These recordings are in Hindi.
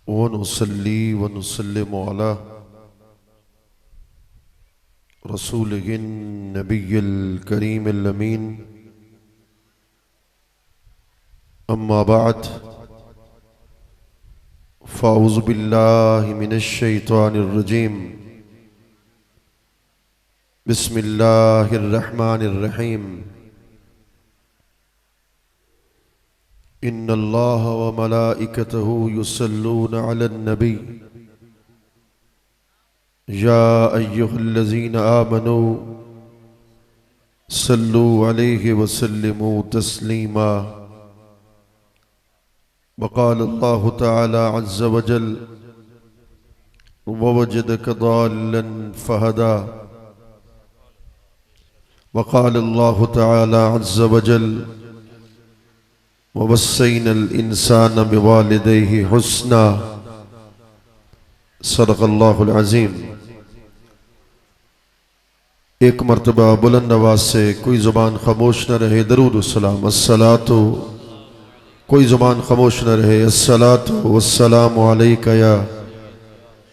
वनुसल्ली वनुसल्लिमु अला रसूलिहिन नबिय्यिल करीमिल अमीन। अम्मा बाद फ़अऊज़ु बिल्लाहि मिनश शैतानिर रजीम। बिस्मिल्लाहिर रहमानिर रहीम। इन्नल्लाह व मलाइकतहु युसल्लूना अलन नबी या अय्युहल्लज़ीना आमनू सल्लू अलैहि व सल्लिमू तस्लीमा। वक़ाल अल्लाहु तआला अज़्ज़ व जल ववजदक ज़ाल्लन फ़हदा। वक़ाल अल्लाहु तआला अज़्ज़ व जल ववस्सैनल इंसान बिवालिदैहि हुस्ना। सदक़ल्लाहुल अज़ीम। एक मर्तबा बुलंद आवाज़ से कोई ज़ुबान खामोश न रहे दरूद सलाम अस्सलातु। कोई ज़ुबान खामोश न रहे अस्सलातु वस्सलामु अलैका या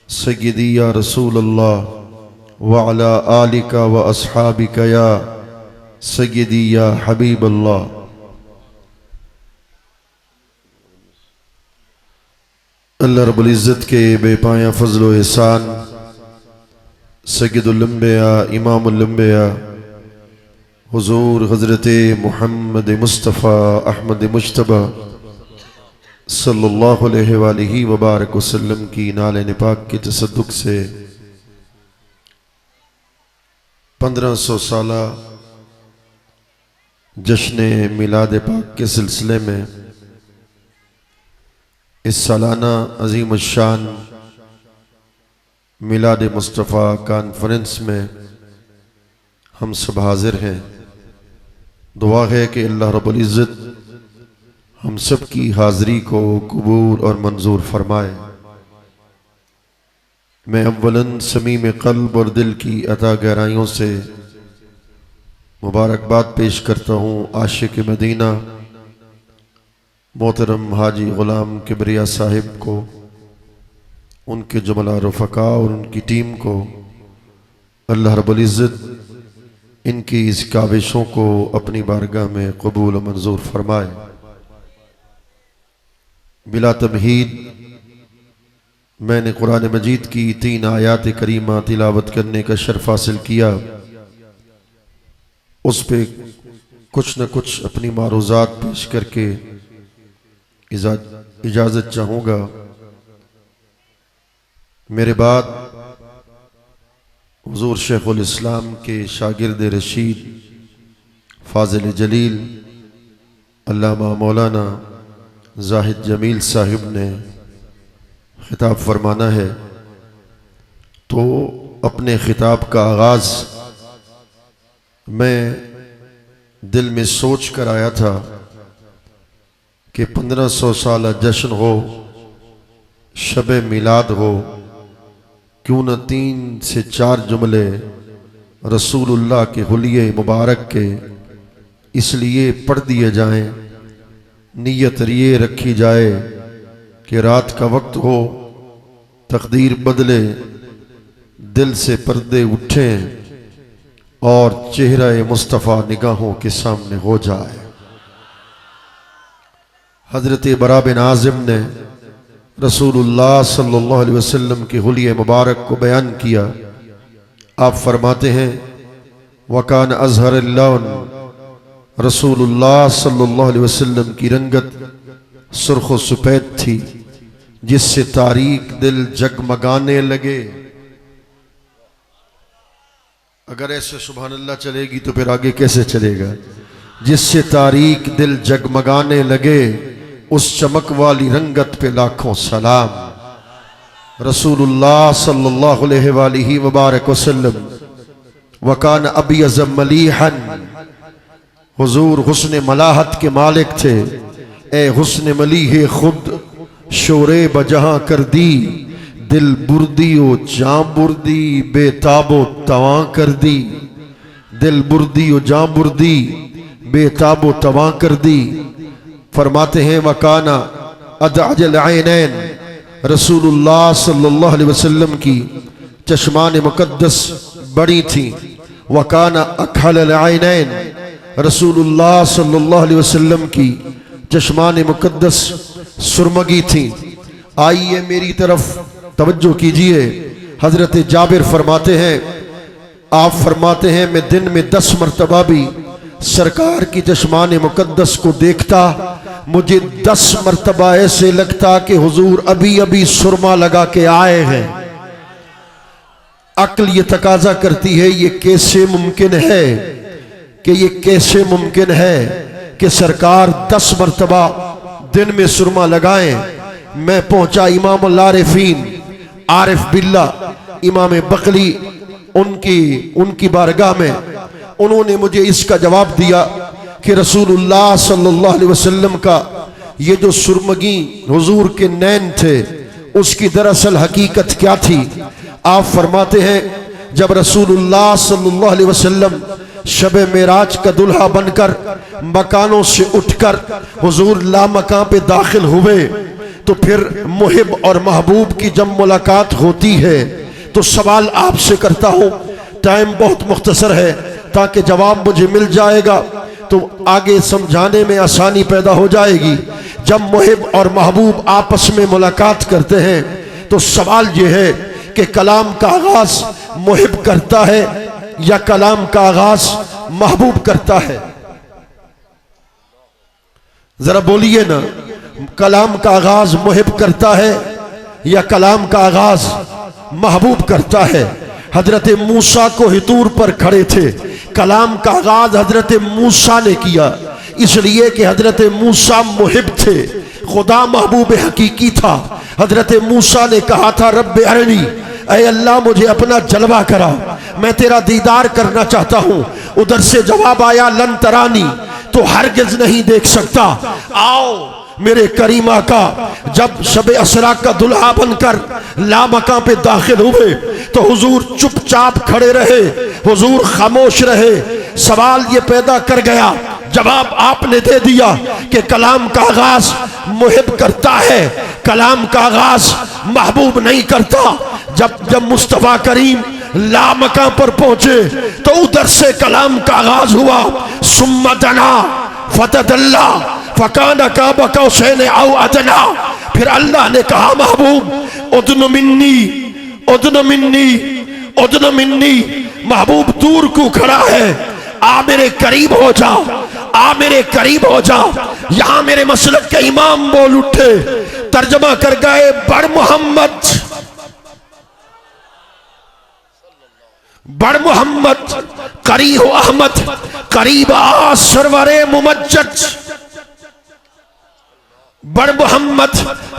सय्यदी या रसूल अल्लाह व अला आलिका व अस्हाबिका या सय्यदी या हबीब अल्लाह। अल्लाह रब्बुल इज़्ज़त के बेपाया फ़ज़्ल व एहसान, सय्यदुल अंबिया इमामुल अंबिया हुज़ूर हज़रत मुहम्मद मुस्तफ़ा अहमद मुज्तबा सल्लल्लाहु अलैहि व बारक वसल्लम की नाले निपाक के तसद्दुक़ से 1500 साला जश्न मिलाद पाक के सिलसिले में इस सालाना अज़ीम शान मिलाद मुस्तफ़ा कॉन्फ्रेंस में हम सब हाजिर हैं। दुआ है कि अल्लाह रब्बुल इज़्ज़त हम सब की हाज़री को कबूल और मंजूर फरमाए। मैं अव्वलन समीम क़ल्ब और दिल की अता गहराइयों से मुबारकबाद पेश करता हूँ आशिक मदीना मोहतरम हाजी ग़ुलाम किबरिया साहिब को, उनके जुमला रफ़क़ा और उनकी टीम को। अल्लाह रब्बुल इज़्ज़त इनकी इस काविशों को अपनी बारगाह में कबूल मंजूर फरमाए। बिला तमहीद मैंने कुरान मजीद की 3 आयात करीमा तिलावत करने का शर्फ हासिल किया। उस पे कुछ न कुछ अपनी मारूज़ात पेश करके इजाज़त चाहूँगा। मेरे बाद हुज़ूर शेखुल इस्लाम के शागिर्द रशीद फाज़िल जलील अल्लामा मौलाना ज़ाहिद जमील साहिब ने खिताब फरमाना है। तो अपने खिताब का आगाज़ मैं दिल में सोच कर आया था कि 1500 साल जश्न हो, शब मिलाद हो, क्यों न 3 से 4 जुमले रसूलुल्लाह के हुलिये मुबारक के इसलिए पढ़ दिए जाएं। नीयत ये रखी जाए कि रात का वक्त हो, तकदीर बदले, दिल से पर्दे उठें और चेहरा मुस्तफ़ा निगाहों के सामने हो जाए। हज़रत बरा बिन आज़िम ने रसूलुल्लाह सल्लल्लाहु अलैहि वसल्लम के हुलिये मुबारक को बयान किया। आप फरमाते हैं वकान अज़हर लौन, रसूलुल्लाह सल्लल्लाहु अलैहि वसल्लम की रंगत सुर्ख व सफ़ेद थी जिससे तारीक दिल जगमगाने लगे। अगर ऐसे सुभान अल्लाह चलेगी तो फिर आगे कैसे चलेगा। जिससे तारीक दिल जगमगाने लगे उस चमक वाली रंगत पे लाखों सलाम। रसूलुल्लाह सल्लल्लाहु अलैहि व बारक वसल्लम वकान अबयज़ मलीहन, हुजूर हुस्न मलाहत के मालिक थे। ए हुस्न मलीह खुद शोरे बजहां कर दी, दिल बुर्दी ओ जां बुर्दी बेताबो तवां कर दी। दिल बुर्दी ओ जां बुर्दी बेताबो तवां कर दी। फरमाते हैं वकाना अदअजल ऐनैन, रसूलुल्लाह सल्लल्लाहु अलैहि वसल्लम की चश्मान मुकद्दस बड़ी थी। वकाना अखलल ऐनैन, रसूलुल्लाह सल्लल्लाहु अलैहि वसल्लम की चश्मान मुकद्दस सुरमगी थी। आइए मेरी तरफ तवज्जो कीजिए। हजरत जाबिर फरमाते हैं, आप फरमाते हैं मैं दिन में 10 मरतबा भी सरकार की चश्मान मुकद्दस को देखता, मुझे 10 मरतबा ऐसे लगता कि हुजूर अभी अभी सुरमा लगा के आए हैं। अक्ल ये तकाजा करती है, ये कैसे मुमकिन है कि ये कैसे मुमकिन है कि सरकार 10 मरतबा दिन में सुरमा लगाएं। मैं पहुंचा इमामुल आरिफीन आरिफ बिल्ला इमाम बकली उनकी बारगाह में। उन्होंने मुझे इसका जवाब दिया कि रसूलुल्लाह सल्लल्लाहु अलैहि वसल्लम का ये जो सुरमगी हुजूर के नैन थे उसकी दरअसल हकीकत क्या थी। आप फरमाते हैं जब रसूलुल्लाह सल्लल्लाहु अलैहि वसल्लम शबे मेराज का दुल्हा बनकर मकानों से उठकर हुजूर लामकां पे दाखिल हुए तो फिर मुहिब और महबूब की जब मुलाकात होती है तो सवाल आपसे करता हूं, टाइम बहुत मुख्तसर है ताकि जवाब मुझे मिल जाएगा तो आगे समझाने में आसानी पैदा हो जाएगी। जब मुहिब और महबूब आपस में मुलाकात करते हैं तो सवाल यह है कि कलाम का आगाज मुहिब करता है या कलाम का आगाज महबूब करता है। जरा बोलिए ना, कलाम का आगाज मुहिब करता है या कलाम का आगाज महबूब करता है। हजरत मूसा को हितूर पर खड़े थे, कलाम का आगाज हजरत मूसा ने किया, इसलिए कि हजरत मूसा मुहिब थे, खुदा महबूब हकीकी था। हजरत मूसा ने कहा था रब्बे अरनी, ऐ अल्लाह मुझे अपना जलवा करा, मैं तेरा दीदार करना चाहता हूँ। उधर से जवाब आया लन तरानी, तो हरगिज नहीं देख सकता। आओ मेरे करीम आका जब शबे असरा का दुल्हा बनकर लामकां पे दाखिल हुए तो हुजूर चुपचाप खड़े रहे, हुजूर खामोश रहे। सवाल ये पैदा कर गया, जवाब आपने दे दिया कि कलाम का आगाज मुहिब करता है, कलाम का आगाज महबूब नहीं करता। जब मुस्तफा करीम लामकां पर पहुंचे तो उधर से कलाम का आगाज हुआ, सुम्मा दना फतदल्ला फकाना काबा कौसैन औ अदना। फिर अल्लाह ने कहा महबूब उदन मिन्नी उदन मिन्नी उदन मिन्नी, महबूब दूर को खड़ा है, आ मेरे करीब हो जा, आ मेरे करीब हो जा। यहां मेरे मसलक के इमाम बोल उठे, तर्जमा कर गए बड़ मोहम्मद बड़ मोहम्मद करी हो अहमद करीब आ सरवरे मुमज्जद। बड़ मोहम्मद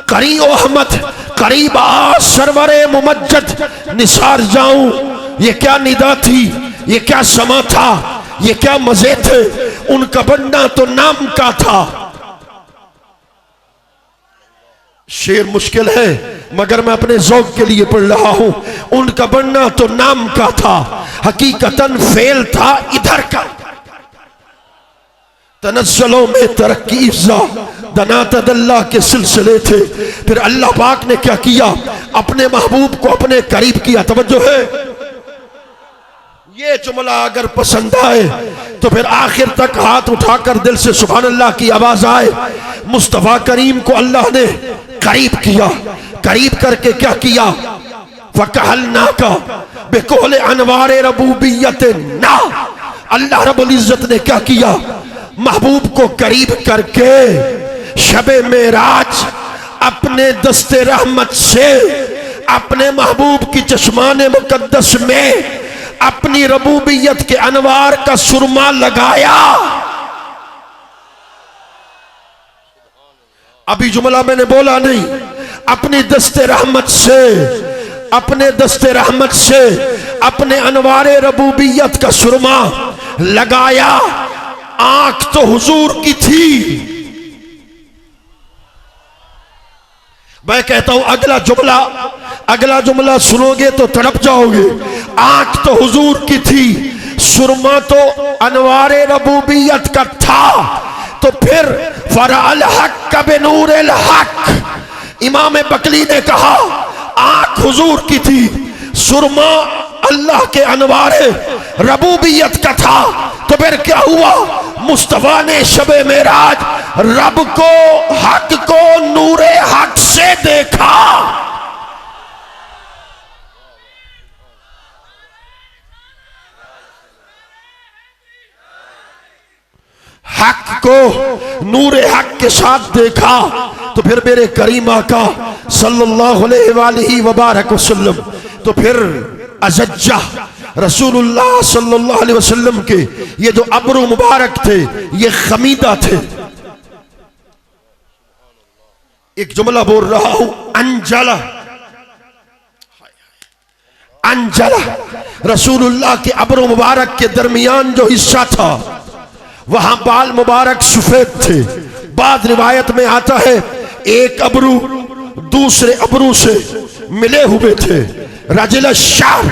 करी ओ अहमद करीब आ सरवरे मुमज्जद। निसार जाऊं, ये क्या निदा थी, ये क्या समा था, ये क्या मजे थे। उनका बनना तो नाम का था। शेर मुश्किल है मगर मैं अपने ज़ौक़ के लिए पढ़ रहा हूं। उनका बनना तो नाम का था, हकीकतन फेल था इधर का। तनस्सुलों में तरक्की इज़्ज़ा दनातदल्ला के सिलसिले थे। फिर अल्लाह पाक ने क्या किया, अपने महबूब को अपने करीब किया। तवज्जो है, ये जुमला अगर पसंद आए तो फिर आखिर तक हाथ उठाकर दिल से सुभान अल्लाह की आवाज आए। मुस्तफा करीम को अल्लाह ने करीब किया, करीब करके क्या किया, फकहलना का बेकोले अनवारे रबूबियत ना। अल्लाह रब्बुल इज्जत ने क्या किया, महबूब को करीब करके शबे मेराज अपने दस्ते रहमत से अपने महबूब की चश्माने मुकद्दस में अपनी रबूबियत के अनवार का सुरमा लगाया। अभी जुमला मैंने बोला नहीं, अपनी दस्ते रहमत से अपने दस्ते रहमत से अपने अनवारे रबूबियत का सुरमा लगाया। आंख तो हुजूर की थी। मैं कहता हूं अगला जुमला सुनोगे तो तड़प जाओगे। आंख तो हुजूर की थी, सुरमा तो अनवारे रबूबियत का था। तो फिर फरअल हक बिनूरिल हक। इमाम बकली ने कहा आंख हुजूर की थी, सुरमा अल्लाह के अनवारे रबूबियत का था। तो फिर क्या हुआ, मुस्तफा ने शबे मेराज रब को, हक को नूरे हक से देखा। हक को नूरे हक के साथ देखा। तो फिर मेरे करीम आका सल्लल्लाहु अलैहि वबारक वसल्लम, तो फिर अज़ज्जा रसूलुल्लाह सल्लल्लाहु अलैहि वसल्लम के ये जो अब्रू मुबारक थे, ये खमीदा थे। एक जुमला बोल रहा हूं, अंजला, अंजला रसूलुल्लाह के अब्रू मुबारक के दरमियान जो हिस्सा था, वहां बाल मुबारक सफेद थे। बाद रिवायत में आता है एक अबरू दूसरे अबरू से मिले हुए थे। रजल शार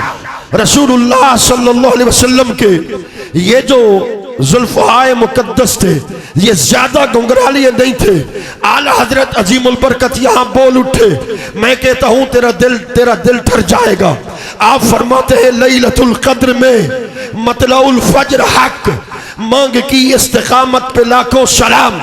रसूलुल्लाह सल्लल्लाहु अलैहि वसल्लम के ये जो जुल्फ़ाए मुकद्दस थे, ये ज्यादा गुंगरालिए नहीं थे। आला हजरत अजीमुल बरकत यहां बोल उठे, मैं कहता हूं तेरा दिल ठर जाएगा। आप फरमाते हैं लैलतुल कद्र में मतलउल फज्र हक, मांग की इस्तिकामत पे लाखों सलाम।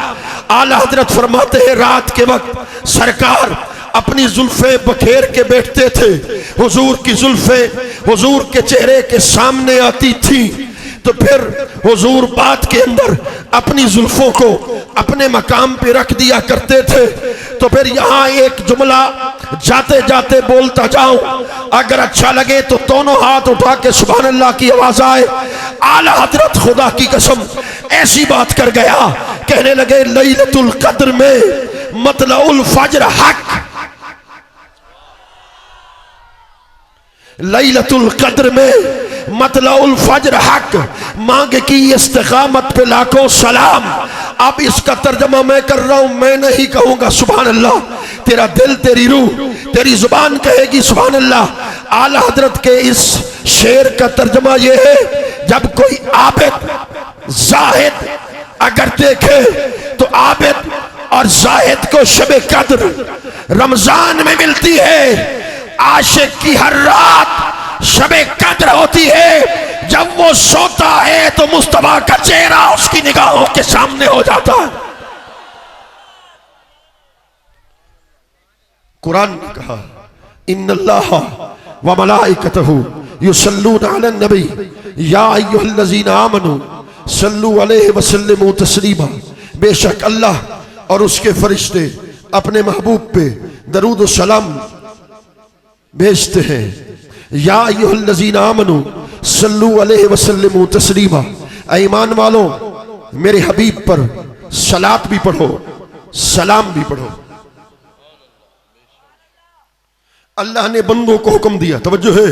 आला हजरत फरमाते हैं रात के वक्त सरकार अपनी जुल्फे बखेर के बैठते थे। हुजूर की जुल्फे हुजूर के चेहरे के सामने आती थी। तो फिर हुजूर बात के अंदर अपनी जुल्फों को अपने मकाम पे रख दिया करते थे। तो फिर यहाँ एक जुमला जाते जाते बोलता जाऊं, अगर अच्छा लगे तो दोनों हाथ उठा के सुभान अल्लाह की आवाज आए। आला हजरत खुदा की कसम ऐसी बात कर गया, कहने लगे लैलतुल कद्र में मतलउल फज्र हक, लैलतुल कद्र में मतलउल फज्र हक, मांग की इस्तिकामत पे लाखों सलाम। अब इसका तर्जमा मैं कर रहा हूं, मैं नहीं कहूंगा सुभान अल्लाह, तेरा दिल, तेरी रूह, तेरी जुबान कहेगी सुभान अल्लाह। आला हजरत के इस शेर का तर्जमा यह है, जब कोई आबिद जाहिद अगर देखे तो आबिद और जाहिद को शबे कद्र रमजान में मिलती है। आशिक की हर रात शबे कद्र होती है। जब वो सोता है तो मुस्तफा का चेहरा उसकी निगाहों के सामने हो जाता है। कुरान ने कहा इन्नल्लाह व मलाइकतहु युसल्लूना अलन नबी या अय्युहल्लज़ीना आमनू सल्लू अलैहि वसल्लिमू तस्लीमा। बेशक अल्लाह और उसके फरिश्ते अपने महबूब पे दरूद व सलाम भेजते हैं। या अय्युहल्लज़ीना आमनू सल्लू अलैहि वसल्लिमू तस्लीमा। ईमान वालों मेरे हबीब पर सलात भी पढ़ो, सलाम भी पढ़ो। अल्लाह ने बंदों को हुक्म दिया, तवज्जो है,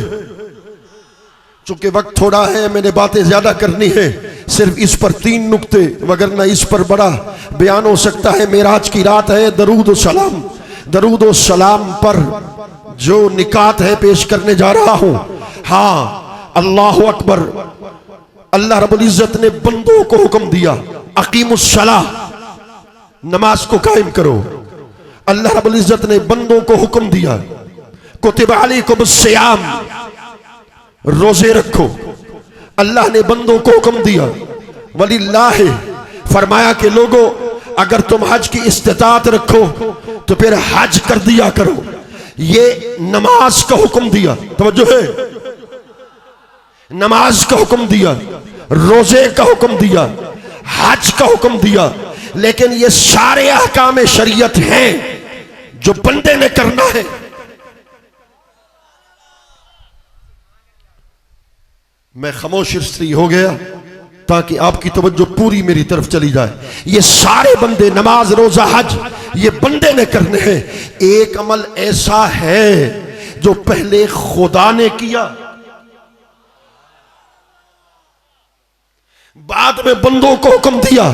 चूंकि वक्त थोड़ा है, मैंने बातें ज्यादा करनी है, सिर्फ इस पर 3 नुक्ते, वगरना इस पर बड़ा बयान हो सकता है। मेराज की रात है, दरूद व सलाम, दरूद व सलाम पर जो निकात है पेश करने जा रहा हूं। हाँ, अल्लाह अकबर। अल्लाह रब्बुल इज्जत ने बंदों को हुक्म दिया अकीमुस सलाह, नमाज को कायम करो। अल्लाह रब्बुल इज्जत ने बंदों को हुक्म दिया कुतिबा अलैकुमुस सियाम, रोजे रखो। अल्लाह ने बंदों को हुक्म दिया वलिल्लाह, फरमाया कि लोगों अगर तुम हज की इस्तिताअत रखो तो फिर हज कर दिया करो। ये नमाज का हुक्म दिया, तवज्जो है, नमाज का हुक्म दिया, रोजे का हुक्म दिया, हज का हुक्म दिया। लेकिन ये सारे अहकाम शरीयत हैं जो बंदे ने करना है। मैं खामोश इसलिए हो गया ताकि आपकी तवज्जो पूरी मेरी तरफ चली जाए। ये सारे बंदे, नमाज, रोजा, हज, ये बंदे ने करने हैं। एक अमल ऐसा है जो पहले खुदा ने किया, बाद में बंदों को हुक्म दिया।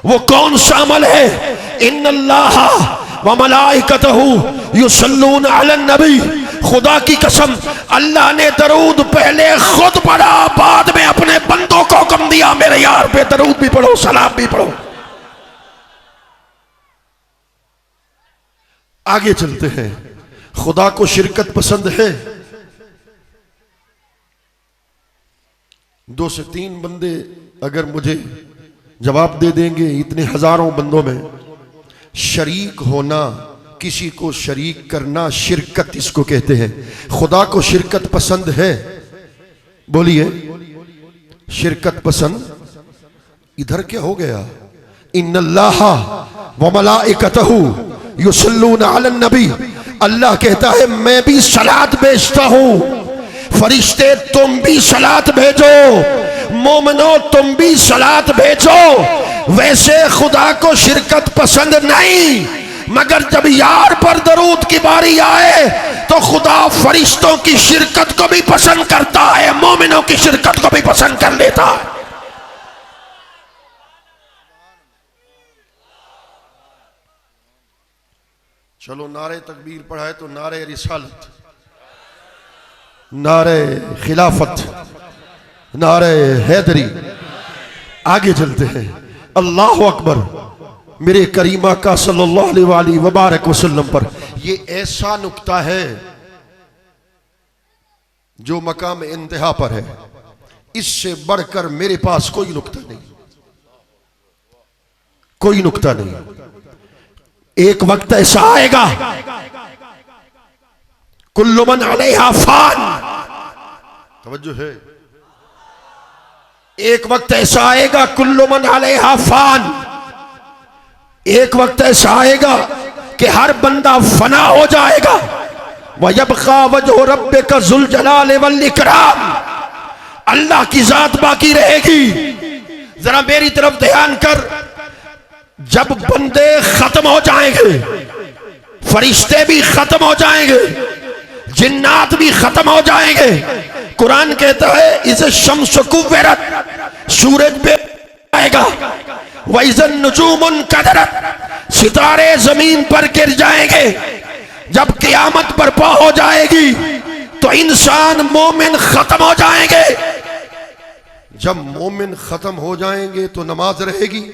वो कौन सा अमल है? इन्नल्लाह व मलाइकतहु युसल्लूना अलन नबी। खुदा की कसम, अल्लाह ने दरूद पहले खुद पढ़ा, बाद में अपने बंदों को हुक्म दिया मेरे यार पे दरूद भी पढ़ो, सलाम भी पढ़ो। आगे चलते हैं। खुदा को शिरकत पसंद है? 2 से 3 बंदे अगर मुझे जवाब दे देंगे, इतने हजारों बंदों में शरीक होना, किसी को शरीक करना, शिरकत इसको कहते हैं। खुदा को शिरकत पसंद है? बोलिए, शिरकत पसंद। इधर क्या हो गया? इन्नल्लाह व मलाइकतहू युसल्लूना अलन नबी। अल्लाह कहता है मैं भी सलात भेजता हूं। फरिश्ते तुम भी सलात भेजो, मोमिनो तुम भी सलात भेजो। वैसे खुदा को शिरकत पसंद नहीं, मगर जब यार पर दरूद की बारी आए तो खुदा फरिश्तों की शिरकत को भी पसंद करता है, मोमिनों की शिरकत को भी पसंद कर लेता है। चलो नारे तकबीर पढ़ाए तो नारे रिसालत, नारे खिलाफत, नारे हैदरी। आगे चलते हैं। अल्लाह अकबर। मेरे करीमा का सल्लल्लाहु अलैहि वबारक वसल्लम पर ये ऐसा नुक्ता है जो मकाम इंतहा पर है, इससे बढ़कर मेरे पास कोई नुक्ता नहीं, कोई नुक्ता नहीं। एक वक्त ऐसा आएगा, कुल्लु मन अलैहा फान। तवज्जो है। एक वक्त ऐसा आएगा, कुल्लु मन अलैहा फान। एक वक्त ऐसा आएगा कि हर बंदा फना हो जाएगा। वयबका वजहु रब्बिका ज़ुल जलाल वल इकराम। अल्लाह की जात बाकी रहेगी। जरा मेरी तरफ ध्यान कर। जब बंदे खत्म हो जाएंगे, फरिश्ते भी खत्म हो जाएंगे, जिन्नात भी खत्म हो जाएंगे। कुरान कहता है इसे शम्स कुव्विरत, सूरज पे आएगा। वइज़न नुजूमुन कदरत, सितारे जमीन पर गिर जाएंगे। जब क़यामत बर्पा हो जाएगी तो इंसान मोमिन खत्म हो जाएंगे। जब मोमिन खत्म हो जाएंगे तो नमाज रहेगी?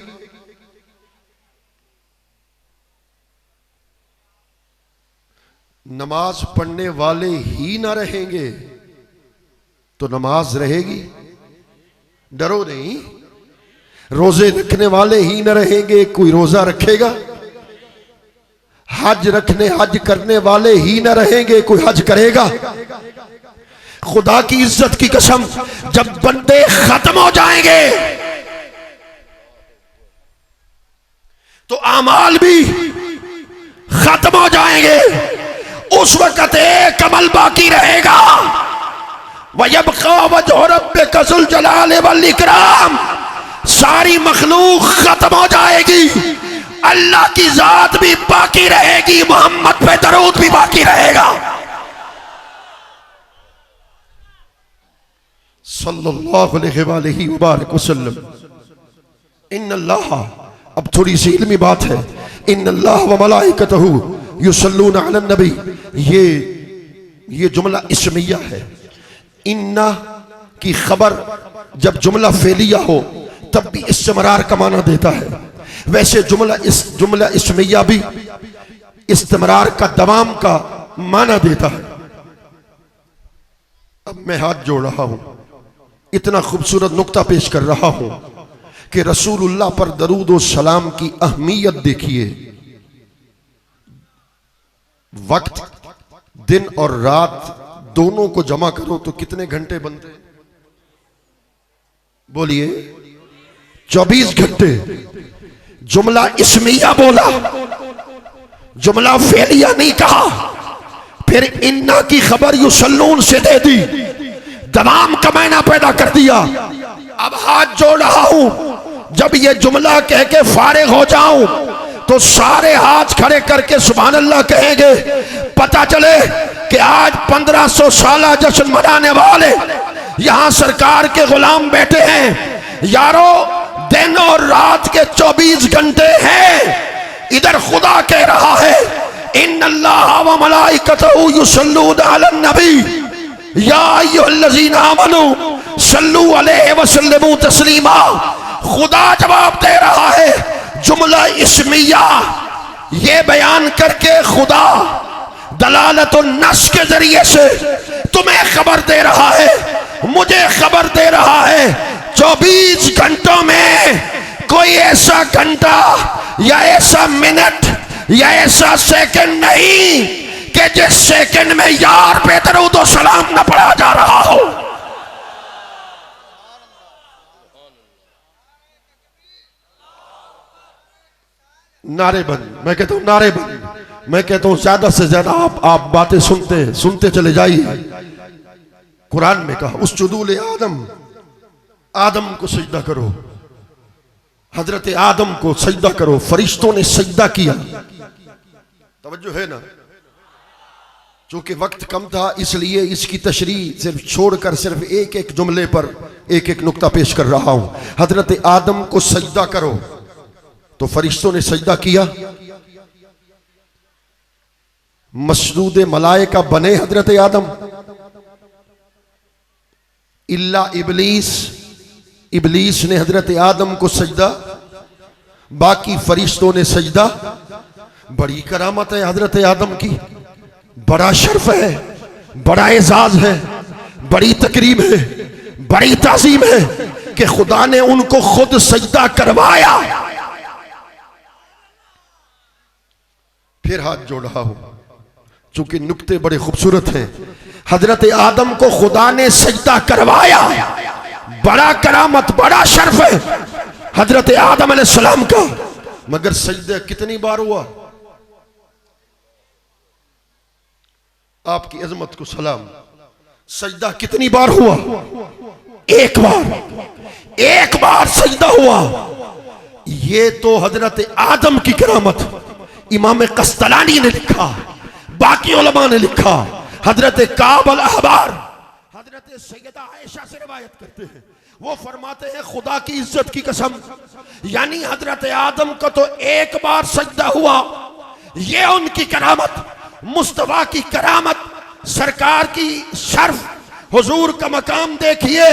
नमाज पढ़ने वाले ही ना रहेंगे तो नमाज रहेगी? डरो नहीं। रोजे रखने वाले ही न रहेंगे, कोई रोजा रखेगा? हज करने वाले ही न रहेंगे, कोई हज करेगा? खुदा की इज्जत की कसम, जब बंदे खत्म हो जाएंगे तो अमाल भी खत्म हो जाएंगे। उस वक्त एक अमल बाकी रहेगा। वयबका वजहु रब्बिका ज़ुल जलाल वल इकराम। सारी मखलूक खत्म हो जाएगी, अल्लाह की जात भी बाकी रहेगी, मोहम्मद पे दरूद भी बाकी रहेगा सल्लल्लाहु अलैहि वसल्लम। इन्नल्लाह, अब थोड़ी सी इल्मी बात है। इन्नल्लाह व मलाइकतहू युसल्लूना अलन नबी। ये जुमला इस्मिया है। इन्ना की खबर जब जुमला फेलिया हो तब भी इस्तिमरार का माना देता है। वैसे जुमला इस्मिया भी इस्तिमरार का, दवाम का माना देता है। अब मैं हाथ जोड़ रहा हूं, इतना खूबसूरत नुक्ता पेश कर रहा हूं कि रसूलुल्लाह पर दरूद और सलाम की अहमियत देखिए। वक्त, दिन और रात दोनों को जमा करो तो कितने घंटे बनते? बोलिए, 24 घंटे। जुमला इस्मिया बोला, जुमला फेलिया नहीं कहा। फिर इन्ना की खबर युसल्लून से दे दी, दमाम का मायना पैदा कर दिया। अब हाथ जोड़ रहा हूं, जब ये जुमला कह के फारिग हो जाऊं तो सारे हाथ खड़े करके सुभान अल्लाह कहेंगे। पता चले कि आज 1500 साला जश्न मनाने वाले यहां सरकार के गुलाम बैठे हैं। यारो, दिन और रात के 24 घंटे हैं। इधर खुदा कह रहा है इन्नल्लाह व मलाइकतहू युसल्लूना अलन नबी या अय्युहल्लज़ीना आमनू सल्लू अलैहि व सल्लिमू तस्लीमा। खुदा जवाब दे रहा है, जुमला इस्मिया ये बयान करके खुदा दलालतुन नस के जरिए से तुम्हें खबर दे रहा है, मुझे खबर दे रहा है, 24 घंटों में कोई ऐसा घंटा या ऐसा मिनट या ऐसा सेकंड नहीं कि जिस सेकंड में यार पे दरूद व सलाम न पढ़ा जा रहा हो। नारे बंद, मैं कहता हूं नारे बंद। मैं कहता हूं ज्यादा से ज्यादा आप बातें सुनते चले जाइए। कुरान में कहा उसजुदू आदम, आदम को सजदा करो, हजरत आदम को सजदा करो। फरिश्तों ने सजदा किया। तवज्जो है ना? चूंकि वक्त कम था इसलिए इसकी तशरीह सिर्फ छोड़कर सिर्फ एक एक जुमले पर एक एक नुक्ता पेश कर रहा हूं। हजरत आदम को सजदा करो, तो फरिश्तों ने सजदा किया। मसजूद मलाइका बने हजरत आदम, इल्ला इबलीस, इबलीस ने हजरत आदम को सजदा, बाकी फरिश्तों ने सजदा। बड़ी करामत है हजरत आदम की, बड़ा शर्फ है, बड़ा एजाज है, बड़ी तकरीम है, बड़ी ताजीम है कि खुदा ने उनको खुद सजदा करवाया। फिर हाथ जोड़ रहा हूं चूंकि नुक्ते बड़े खूबसूरत हैं। हजरत आदम को खुदा ने सजदा करवाया, बड़ा करामत, बड़ा शर्फ है हजरत आदम अलैहिस्सलाम का। मगर सजदा कितनी बार हुआ? आपकी अजमत को सलाम, सजदा कितनी बार हुआ? एक बार, एक बार सजदा हुआ। ये तो हजरत आदम की करामत इमाम कस्तलानी ने लिखा, बाकी उलमा ने लिखा। हजरत काब अल अहबार हजरत सैयदा आयशा से रिवायत करते हैं, वो फरमाते हैं खुदा की इज्जत की कसम, यानी हजरत आदम का तो एक बार सजदा हुआ। ये उनकी करामत, मुस्तफा की करामत, सरकार की शर्फ, हुजूर का मकाम देखिए।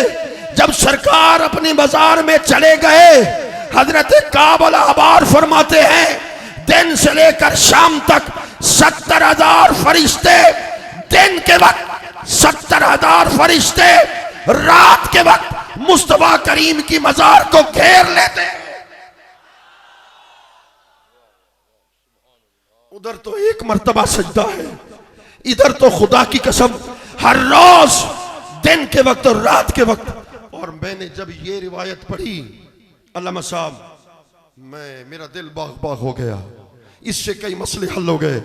जब सरकार अपने बाजार में चले गए, हजरत काब अल अहबार फरमाते हैं दिन से लेकर शाम तक 70,000 फरिश्ते, दिन के वक्त 70,000 फरिश्ते, रात के वक्त मुस्तफा करीम की मजार को घेर लेते। उधर तो एक मर्तबा सजदा है, इधर तो खुदा की कसम हर रोज दिन के वक्त और रात के वक्त। और मैंने जब ये रिवायत पढ़ी, अल्लामा साहब, मेरा दिल बाग बाग हो गया। इससे कई मसले हल हो गए।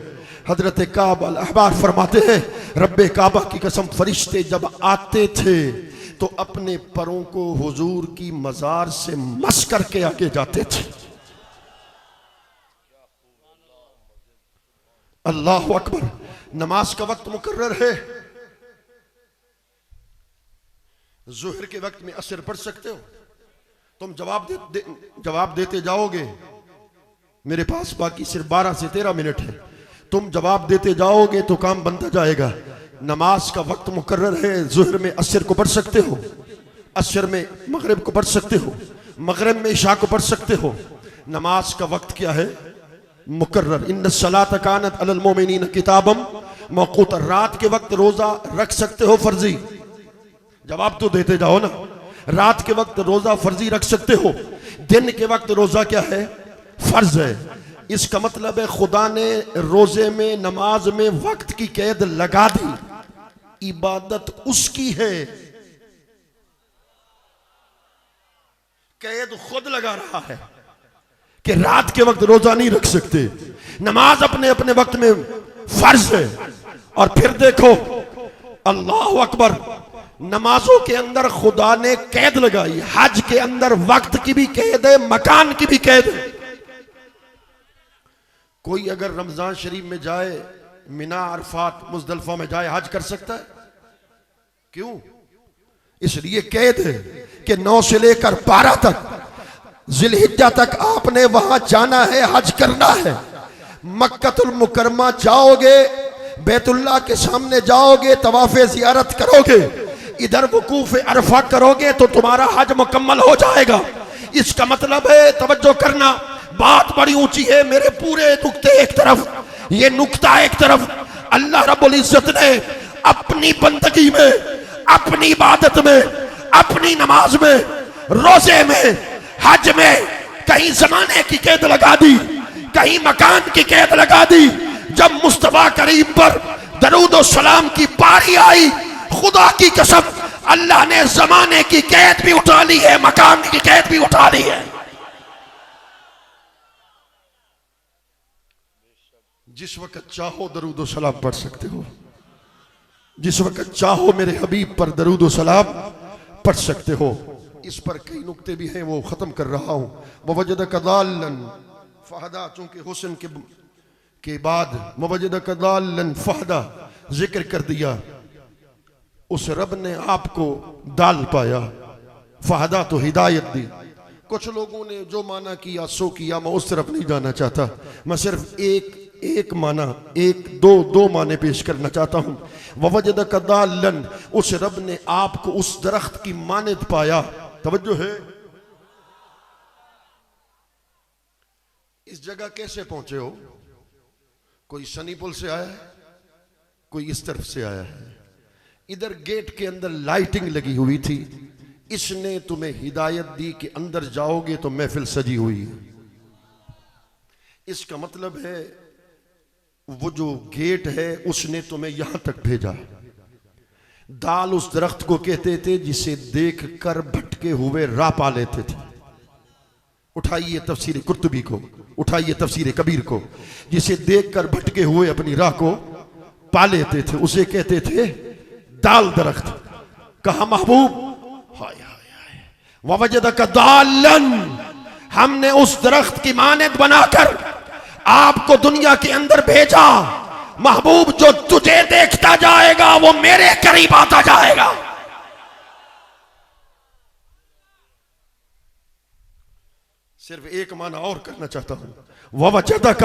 हजरत काब अल अहबार फरमाते हैं रब्बे काबा की कसम, फरिश्ते जब आते थे तो अपने परों को हुजूर की मजार से मस करके आगे जाते थे। अल्लाह अकबर। नमाज का वक्त मुकर्रर है, जुहर के वक्त में असर पढ़ सकते हो। तुम जवाब देते जाओगे, मेरे पास बाकी सिर्फ 12 से 13 मिनट है। तुम जवाब देते जाओगे तो काम बनता जाएगा। नमाज का वक्त मुकर्रर है, जुहर में असर को पढ़ सकते हो, असर में मगरिब को पढ़ सकते हो, मगरिब में इशा को पढ़ सकते हो। नमाज का वक्त क्या है? मुकर्रर। इन्नस्सलात कानत अलल मोमिनीन किताबम मौकूता। रात के वक्त रोजा रख सकते हो फर्जी? जवाब तो देते जाओ ना। रात के वक्त रोजा फर्जी रख सकते हो, दिन के वक्त रोजा क्या है? फर्ज है। इसका मतलब है खुदा ने रोजे में, नमाज में वक्त की कैद लगा दी। इबादत उसकी है, कैद खुद लगा रहा है कि रात के वक्त रोजा नहीं रख सकते। नमाज अपने अपने वक्त में फर्ज है। और फिर देखो, अल्लाह अकबर, नमाजों के अंदर खुदा ने कैद लगाई। हज के अंदर वक्त की भी कैद है, मकान की भी कैद है। कोई अगर रमजान शरीफ में जाए, मिना, अरफात, मुजदलफा में जाए, हज कर सकता है? क्यों? इसलिए कैद है कि 9 से लेकर 12 तक, जिलहिज्जा तक आपने वहां जाना है, हज करना है। मक्कतुल मुकरमा जाओगे, बैतुल्लाह के सामने जाओगे, तवाफ़े ज़ियारत करोगे, इधर वकूफ़ अरफा करोगे तो तुम्हारा हज मुकम्मल हो जाएगा। इसका मतलब है, तवज्जो करना, बात बड़ी ऊंची है मेरे पूरे नुक्ते एक तरफ, ये नुक्ता एक तरफ। अल्लाह रब्बुल इज्जत ने अपनी बंदगी में, अपनी इबादत में, अपनी नमाज में, रोजे में, हज में कहीं जमाने की कैद लगा दी, कहीं मकान की कैद लगा दी। जब मुस्तफा करीम पर दरूद और सलाम की पारी आई, खुदा की कसम अल्लाह ने जमाने की कैद भी उठा ली है, मकान की कैद भी उठा ली है। जिस वक्त चाहो दरूद और सलाम पढ़ सकते हो, जिस वक्त चाहो मेरे हबीब पर दरूद और सलाम पढ़ सकते हो। इस पर कई नुक्ते भी हैं, वो खत्म कर रहा हूं। ववजदक दाल्लन फहदा, चूंकि हुस्न के बाद ववजदक दाल्लन फहदा जिक्र कर दिया, उस रब ने आपको दाल पाया, फहदा तो हिदायत दी। कुछ लोगों ने जो माना किया सो किया, मैं उस तरफ नहीं जाना चाहता। मैं सिर्फ एक माना, दो माने पेश करना चाहता हूं। ववजदक दाल्लन, उस रब ने आपको उस दरख्त की मानद पाया। तवज्जो है, इस जगह कैसे पहुंचे हो? कोई सनी पुल से आया है, कोई इस तरफ से आया है। इधर गेट के अंदर लाइटिंग लगी हुई थी, इसने तुम्हें हिदायत दी कि अंदर जाओगे तो महफिल सजी हुई है। इसका मतलब है वो जो गेट है उसने तुम्हें यहां तक भेजा। दाल उस दरख्त को कहते थे जिसे देख कर भटके हुए राह पा लेते थे। उठाइए तफसीर कुर्तुबी को, उठाइए तफसीर कबीर को। जिसे देख कर भटके हुए अपनी राह को पा लेते थे, उसे कहते थे दाल दरख्त। कहा महबूब, हाय हाय हाय, ववजदक दालन, हमने उस दरख्त की मानद बनाकर आपको दुनिया के अंदर भेजा। महबूब, जो तुझे देखता जाएगा वो मेरे करीब आता जाएगा। सिर्फ एक माना और करना चाहता हूं। ववजदक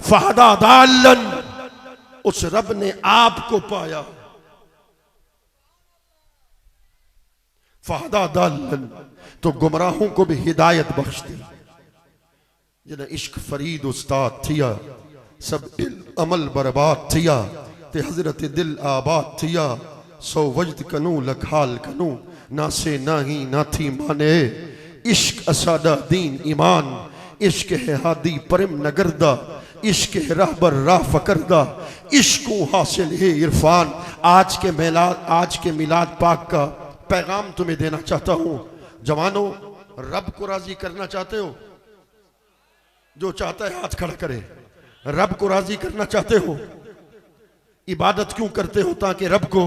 फहदा दालन, उस रब ने आपको पाया। फहदा दालन, तो गुमराहों को भी हिदायत बख्श दी। जिन्हें इश्क फरीद उस्ताद थिया, सब अमल बर्बाद थिया, ते हजरत दिल आबाद थिया। सो वजद कनू लखाल कनू, ना से ना ही ना थी माने। इश्क असादा दीन ईमान, इश्क है हादी परम नगरदा, इश्क है रहबर राह फकरदा, इश्क हासिल है इरफान। आज के मिलाद पाक का पैगाम तुम्हें देना चाहता हूं। जवानों, रब को राजी करना चाहते हो? जो चाहता है हाथ खड़ा करे। रब को राजी करना चाहते हो? इबादत क्यों करते हो? ताकि रब को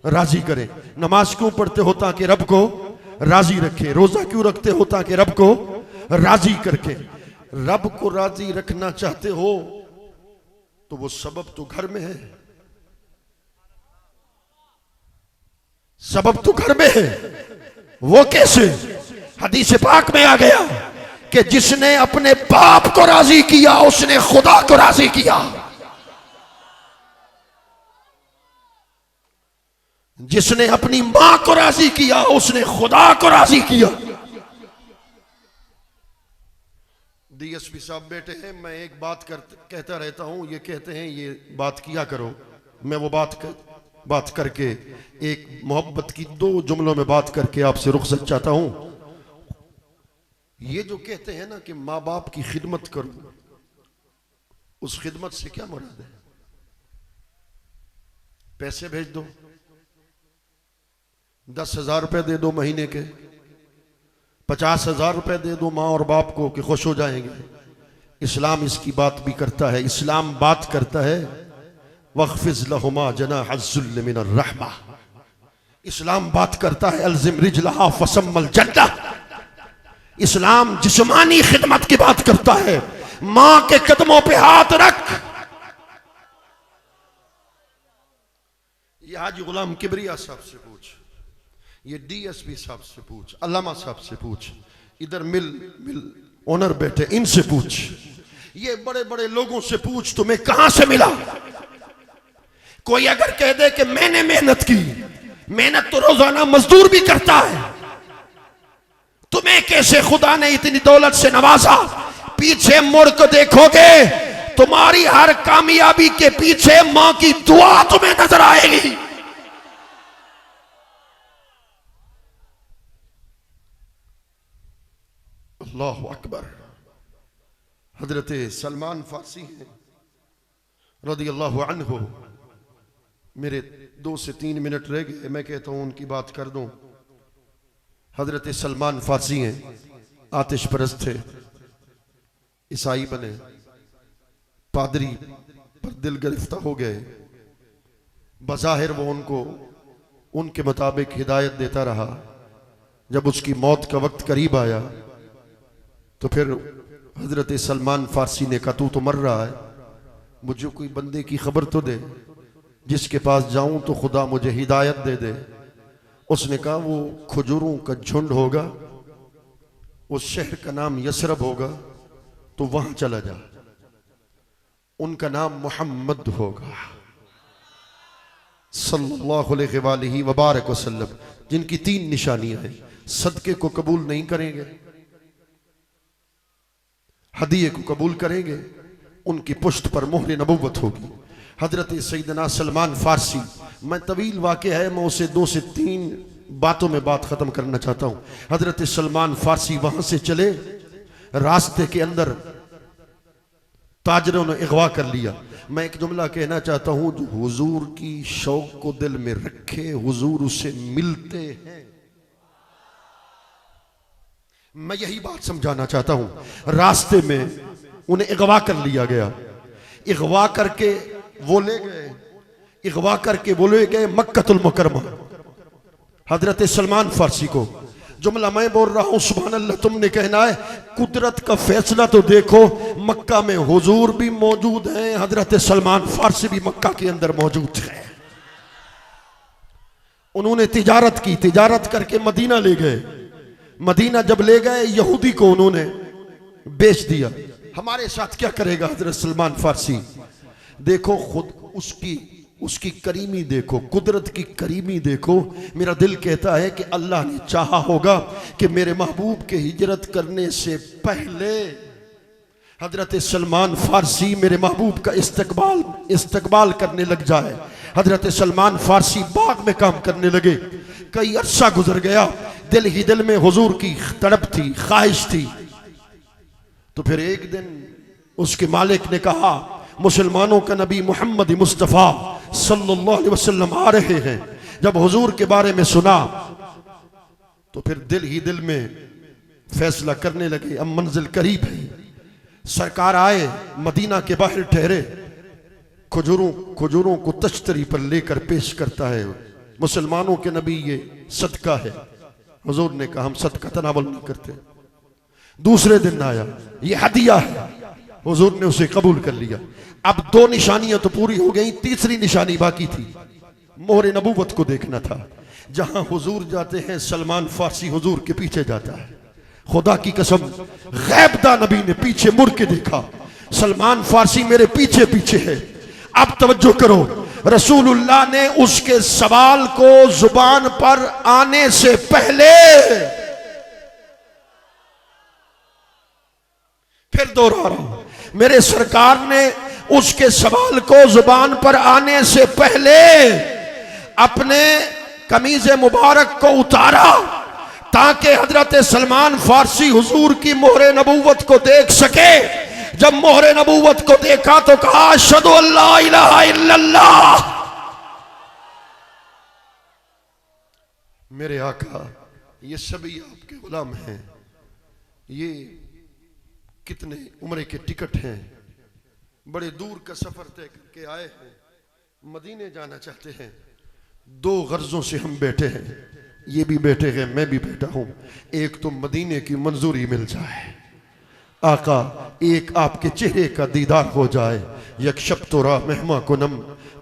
राजी करे। नमाज क्यों पढ़ते हो? ताकि रब को राजी रखे। रोजा क्यों रखते हो? ताकि रब को राजी करके। रब को राजी रखना चाहते हो तो वो सबब तो घर में है, सबब तो घर में है। वो कैसे? हदीस पाक में आ गया कि जिसने अपने बाप को राजी किया उसने खुदा को राजी किया। जिसने अपनी मां को राजी किया उसने खुदा को राजी किया। डीएसपी साहब बैठे हैं, मैं एक बात कहता रहता हूं, ये कहते हैं ये बात किया करो। मैं वो बात करके एक मोहब्बत की 2 जुमलों में बात करके आपसे रुखसत चाहता हूं। ये जो कहते हैं ना कि माँ बाप की खिदमत करो, उस खिदमत से क्या मुराद है? पैसे भेज दो, 10,000 रुपए दे दो महीने के, 50,000 रुपए दे दो माँ और बाप को कि खुश हो जाएंगे। इस्लाम इसकी बात भी करता है। इस्लाम बात करता है वख्फिज लहुमा जनाह अज़्ज़ुल्ल मिनर रहमा। इस्लाम बात करता है अलज़िम रिजलहा फसम्मल जन्नह। इस्लाम जिस्मानी खिदमत की बात करता है। मां के कदमों पे हाथ रख। ये हाजी गुलाम किबरिया साहब से पूछ, ये डीएसपी साहब से पूछ, अल्लामा साहब से पूछ, इधर मिल ओनर बैठे इनसे पूछ, ये बड़े बड़े लोगों से पूछ तुम्हें कहां से मिला। कोई अगर कह दे कि मैंने मेहनत की, मेहनत तो रोजाना मजदूर भी करता है, तुम्हें कैसे खुदा ने इतनी दौलत से नवाजा? पीछे मुड़ कर देखोगे, तुम्हारी हर कामयाबी के पीछे मां की दुआ तुम्हें नजर आएगी। अल्लाहु अकबर। हजरत सलमान फारसी हैं रज़ी अल्लाहु अन्हु। मेरे 2 से 3 मिनट रह गए, मैं कहता हूं उनकी बात कर दूं। हजरत सलमान फारसी हैं, आतिश परस्त थे, ईसाई बने, पादरी पर दिल गिरफ्तार हो गए। बज़ाहिर वो उनको उनके मुताबिक हिदायत देता रहा। जब उसकी मौत का वक्त करीब आया तो फिर हजरत सलमान फारसी ने कहा, तू तो मर रहा है, मुझे कोई बंदे की खबर तो दे जिसके पास जाऊं तो खुदा मुझे हिदायत दे दे। उसने कहा, वो खजूरों का झुंड होगा, उस शहर का नाम यसरब होगा, तो वहां चला जा, उनका नाम मोहम्मद होगा सल्लल्लाहु अलैहि वबारक वसल्लम, जिनकी 3 निशानियां हैं। सदके को कबूल नहीं करेंगे, हदिये को कबूल करेंगे, उनकी पुश्त पर मोहर नबुव्वत होगी। हजरत सैयदना सलमान फारसी, मैं तवील वाक़या है, मैं उसे 2 से 3 बातों में बात खत्म करना चाहता हूं। हजरत सलमान फारसी वहां से चले, रास्ते के अंदर ताजरों ने अगवा कर लिया। मैं एक जुमला कहना चाहता हूं, जो हुजूर की शौक को दिल में रखे, हुजूर उसे मिलते हैं। मैं यही बात समझाना चाहता हूं। रास्ते में उन्हें अगवा कर लिया गया, अगवा करके वो ले गए, अगवा करके वो ले गए मक्कतुल मुकर्रमा हजरत सलमान फारसी को। जुमला मैं बोल रहा हूं, सुभान अल्लाह, तुमने कहना है कुदरत का फैसला तो देखो, मक्का में हुजूर भी मौजूद हैं, हजरत सलमान फारसी भी मक्का के अंदर मौजूद है। उन्होंने तिजारत की, तिजारत करके मदीना ले गए। मदीना जब ले गए, यहूदी को उन्होंने बेच दिया। हमारे साथ क्या करेगा हजरत सलमान फारसी? देखो खुद उसकी करीमी देखो, कुदरत की करीमी देखो। मेरा दिल कहता है कि अल्लाह ने चाहा होगा कि मेरे महबूब के हिजरत करने से पहले हजरत सलमान फारसी मेरे महबूब का इस्तकबाल करने लग जाए। हजरत सलमान फारसी बाग में काम करने लगे। कई अरसा गुजर गया, दिल ही दिल में हुजूर की तड़प थी, ख्वाहिश थी। तो फिर एक दिन उसके मालिक ने कहा, मुसलमानों का नबी मोहम्मद मुस्तफ़ा सल्लल्लाहु अलैहि वसल्लम आ रहे हैं। जब हुजूर के बारे में सुना तो फिर दिल ही दिल में फैसला करने लगे, अब मंजिल करीब है। सरकार आए, मदीना के बाहर ठहरे, खजूरों को तश्तरी पर लेकर पेश करता है। मुसलमानों के नबी ये सदका है। हुजूर ने कहा, हम सदका तनावल नहीं करते। दूसरे दिन आया, ये हदिया है। हुजूर ने उसे कबूल कर लिया। अब 2 निशानियां तो पूरी हो गई, तीसरी निशानी बाकी थी। मोहर नबूवत को देखना था। जहां हुजूर जाते हैं, सलमान फारसी हुजूर के पीछे जाता है। खुदा की कसम, गैबदा नबी ने पीछे मुड़ के देखा, सलमान फारसी मेरे पीछे पीछे है। अब तवज्जो करो, रसूलुल्लाह ने उसके सवाल को जुबान पर आने से पहले, फिर दोहरा रहा हूं, मेरे सरकार ने उसके सवाल को जुबान पर आने से पहले अपने कमीज मुबारक को उतारा ताकि हजरत सलमान फारसी हुजूर की मोहरे नबूवत को देख सके। जब मोहरे नबूवत को देखा तो कहा, अशहदु अल्ला इलाहा इल्लल्लाह। मेरे आका, ये सभी आपके गुलाम हैं। ये कितने उम्र के टिकट हैं, बड़े दूर का सफर तय करके आए हैं, मदीने जाना चाहते हैं। 2 गर्जों से हम बैठे हैं, ये भी बैठे हैं, मैं भी बैठा हूं। एक तो मदीने की मंजूरी मिल जाए आका, एक आपके चेहरे का दीदार हो जाए। यक शब तो रा मेहमा को नम,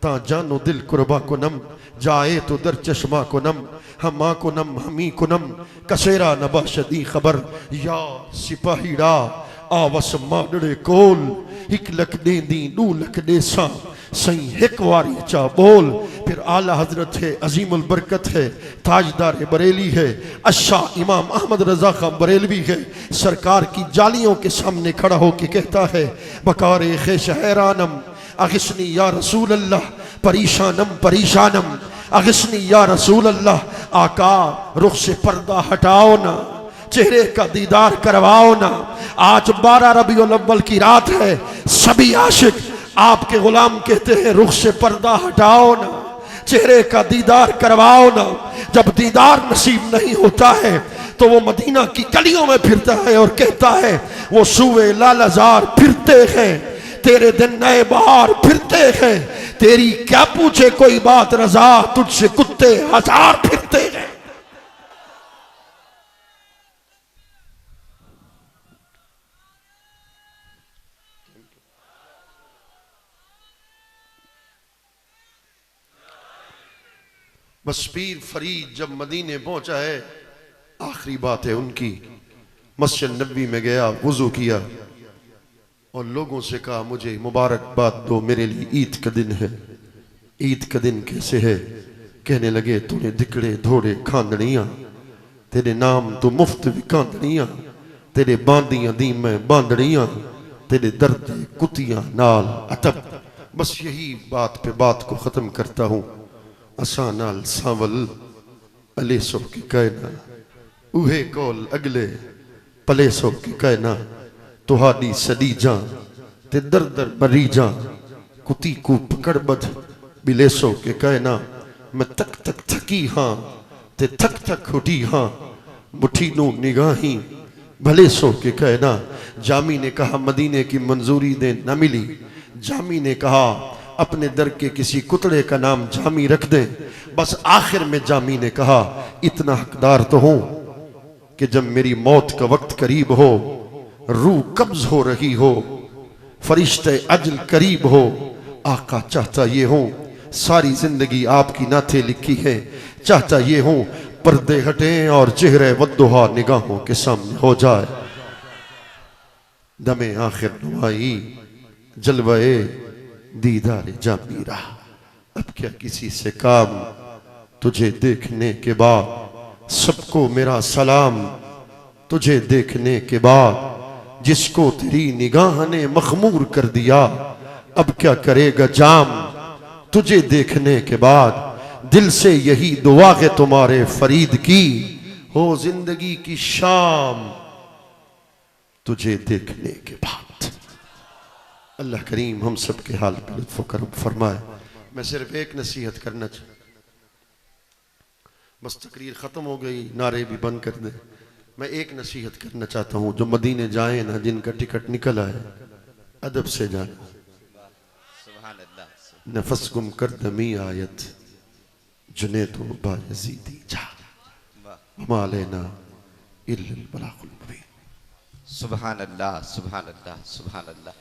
ता जानो दिल कुर्बा को नम, जाए तो दर चश्मा को नम, हमा को नम हमी को नम, कसेरा नबा शदी खबर, या सिपाहीड़ा आवस मानड़े कोल, 1 लख दे दी 2 लख दे सा, सही एक वारी चा बोल। फिर आला हजरत है, अजीमुल बरकत है, ताजदार बरेली है, अच्छा इमाम अहमद रजा खान बरेलवी है। सरकार की जालियों के सामने खड़ा होकर कहता है बकारे ख़ैश हैरानम अगिस्नी या रसूल अल्लाह, परेशानम परेशानम अगिस्नी या रसूल अल्लाह। आका रुख से पर्दा हटाओ ना, चेहरे का दीदार करवाओ ना। आज 12 रबीउल अव्वल की रात है, सभी आशिक आपके गुलाम कहते हैं रुख से पर्दा हटाओ ना, चेहरे का दीदार करवाओ ना। जब दीदार नसीब नहीं होता है तो वो मदीना की गलियों में फिरता है और कहता है वो सूए लालजार फिरते हैं, तेरे दिन नए बहार फिरते हैं, तेरी क्या पूछे कोई बात रजा, तुझसे कुत्ते हजार फिरते हैं। बस पीर फरीद जब मदीने पहुंचा है, आखिरी बात है उनकी, मस्जिद नबी में गया, वुजू किया और लोगों से कहा मुझे मुबारकबाद दो, मेरे लिए ईद का दिन है। ईद का दिन कैसे है? कहने लगे तूने दिकड़े धोड़े खांदड़ियां, तेरे नाम तो मुफ्त भी कांदड़ियां, तेरे बांदियां दी मैं बांदड़ियां, तेरे दर्द कुतियां नाल अतब। बस यही बात पे बात को खत्म करता हूं। असा नाल सावल अले सो के कहना, उहे कोल अगले पले सो के कहना, तुहाडी सदीजा ते दर दर मरीजा, कुती को पकड़ बद बिलेसो के कहना। मैं तक तक थकी हाँ ते थक थक उठी हाँ, मुठी नू निगाही भले सो के कहना। जामी ने कहा मदीने की मंजूरी दे न मिली, जामी ने कहा अपने दर के किसी कुतड़े का नाम जामी रख दे। बस आखिर में जामी ने कहा इतना हकदार तो हूं कि जब मेरी मौत का वक्त करीब हो, रूह कब्ज हो रही हो, फरिश्ते अजल करीब हो, आका चाहता ये हूं सारी जिंदगी आपकी नाते लिखी है, चाहता ये हूं पर्दे हटे और चेहरे वद्दुहा निगाहों के सामने हो जाए। दमे आखिर नुमाई जलवाए दीदार जामीरा। अब क्या किसी से काम, तुझे देखने के बाद सबको मेरा सलाम, तुझे देखने के बाद जिसको तेरी निगाह ने मखमूर कर दिया, अब क्या करेगा जाम। तुझे देखने के बाद दिल से यही दुआ है तुम्हारे फरीद की, हो जिंदगी की शाम तुझे देखने के बाद। अल्लाह करीम हम सब के हाल पे लुत्फ़ करम फरमाए। मैं सिर्फ एक नसीहत करना चाहता, बस तकरीर ख़त्म हो गई, नारे भी बंद कर दे। मैं एक नसीहत करना चाहता हूँ, जो मदीने जाए ना, जिनका टिकट निकल आए, अदब से जाना। नफस गुम कर दमी आयत जुने तो बायज़ीदी जा, मालेना इल्लल बलागुल मुबीन। सुभान अल्लाह, सुभान अल्लाह, सुभान अल्लाह।